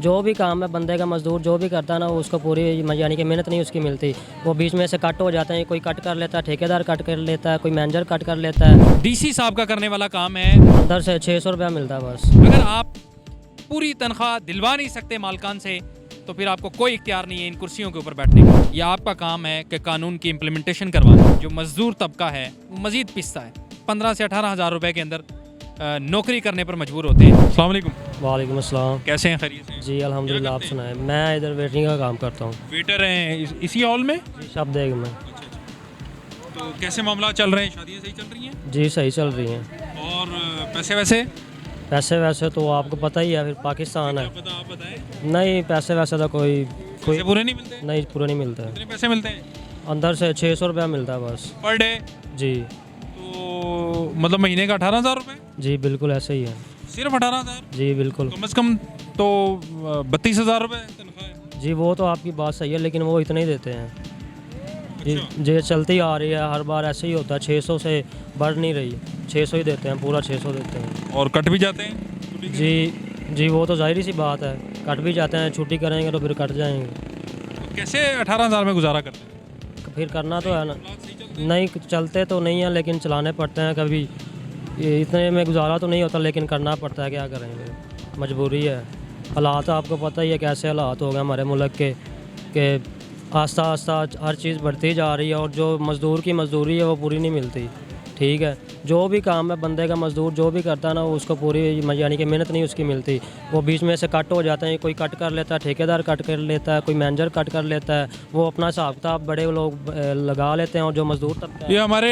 जो भी काम है बंदे का मजदूर जो भी करता है ना उसको पूरी यानी कि मेहनत नहीं उसकी मिलती। वो बीच में से कट हो जाते हैं, कोई कट कर लेता है, ठेकेदार कट कर लेता है, कोई मैनेजर कट कर लेता है। डीसी साहब का करने वाला काम है। अंदर से 600 रुपया मिलता है बस। अगर आप पूरी तनख्वाह दिलवा नहीं सकते मालकान से तो फिर आपको कोई इख्तियार नहीं है इन कुर्सियों के ऊपर बैठने का। ये आपका काम है कि कानून की इम्प्लीमेंटेशन करवाना। जो मजदूर तबका है वो मजीद पिसता है। 15 से 18 हज़ार रुपए के अंदर नौकरी करने पर मजबूर होते हैं। अस्सलाम वालेकुम। वालेकुम अस्सलाम। कैसे हैं, खैरियत से? जी अल्हम्दुलिल्लाह, आप सुनाएं। मैं इधर वेटरिंग का काम करता हूँ। वेटर हैं इसी हॉल में? जी शब्देग में। तो कैसे मामला चल रहे हैं, शादियाँ सही चल रही हैं? जी सही चल रही हैं। और पैसे पैसे वैसे तो आपको पता ही है, फिर पाकिस्तान है। पता आप बताएं। नहीं पैसे वैसे तो कोई पैसे पूरे नहीं मिलते? नहीं पूरा नहीं मिलता है। कितने पैसे मिलते हैं? अंदर से 600 रुपया मिलता है बस पर डे? जी। तो मतलब महीने का 18,000 रुपये? जी बिल्कुल ऐसे ही है। सिर्फ 18,000? जी बिल्कुल। कम से कम तो 32,000 रुपये तनख्वाह है। जी वो तो आपकी बात सही है, लेकिन वो इतने ही देते हैं जी। अच्छा। जी चलती आ रही है, हर बार ऐसे ही होता है। 600 से बढ़ नहीं रही, 600 ही देते हैं, पूरा 600 देते हैं। और कट भी जाते हैं? जी वो तो जाहिर सी बात है, कट भी जाते हैं। छुट्टी करेंगे तो फिर कट जाएंगे। तो कैसे 18,000 में गुजारा करते हैं? फिर करना तो है ना। सही चलते हैं? नहीं चलते तो नहीं है, लेकिन चलाने पड़ते हैं। कभी ये इतने में गुजारा तो नहीं होता, लेकिन करना पड़ता है, क्या करेंगे, मजबूरी है। हालात आपको पता ही है कैसे हालात हो गए हमारे मुल्क के आस्ता आस्ता हर चीज़ बढ़ती जा रही है, और जो मज़दूर की मजदूरी है वो पूरी नहीं मिलती। ठीक है, जो भी काम है बंदे का मजदूर जो भी करता है ना उसको पूरी यानी कि मेहनत नहीं उसकी मिलती। वो बीच में से कट हो जाते हैं, कोई कट कर लेता है, ठेकेदार कट कर लेता है, कोई मैनेजर कट कर लेता है। वो अपना हिसाब किताब बड़े लोग लगा लेते हैं, और जो मजदूर तबका ये हमारे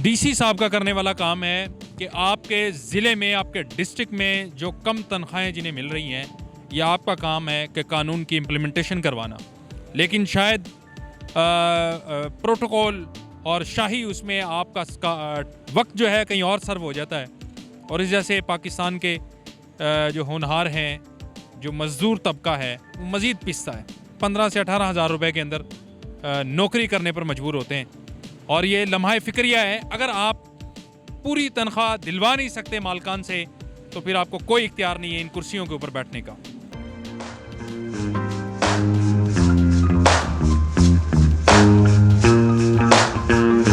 डीसी साहब का करने वाला काम है कि आपके ज़िले में, आपके डिस्ट्रिक्ट में जो कम तनख्वाहें जिन्हें मिल रही हैं, ये आपका काम है कि कानून की इम्प्लीमेंटेशन करवाना। लेकिन शायद प्रोटोकॉल और शाही उसमें आपका वक्त जो है कहीं और सर्व हो जाता है, और इस वजह से पाकिस्तान के जो होनहार हैं, जो मज़दूर तबका है, वो मज़ीद पिसता है। 15 से 18 हज़ार रुपये के अंदर नौकरी करने पर मजबूर होते हैं। और ये लम्हा फ़िक्रिया है। अगर आप पूरी तनख्वाह दिलवा नहीं सकते मालकान से तो फिर आपको कोई इख्तियार नहीं है इन कुर्सियों के ऊपर बैठने का।